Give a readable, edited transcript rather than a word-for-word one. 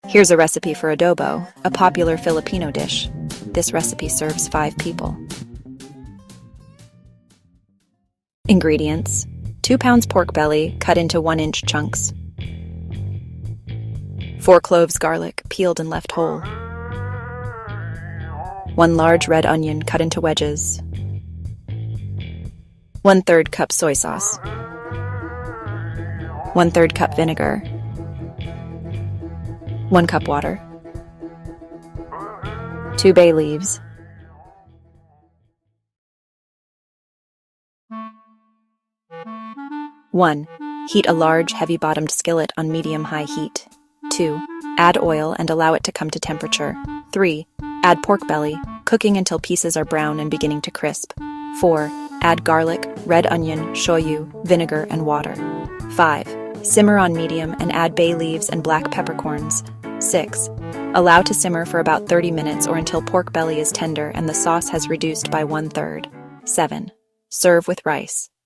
Here's a recipe for adobo, a popular Filipino dish. This recipe serves 5 people. Ingredients: 2 pounds pork belly, cut into 1-inch chunks. 4 cloves garlic, peeled and left whole. 1 large red onion, cut into wedges. 1/3 cup soy sauce. 1/3 cup vinegar. 1 cup water. 2 bay leaves. One, heat a large, heavy-bottomed skillet on medium-high heat. 2, add oil and allow it to come to temperature. 3, add pork belly, cooking until pieces are brown and beginning to crisp. 4, add garlic, red onion, shoyu, vinegar, and water. 5, simmer on medium and add bay leaves and black peppercorns. 6, allow to simmer for about 30 minutes or until pork belly is tender and the sauce has reduced by 1/3. 7, serve with rice.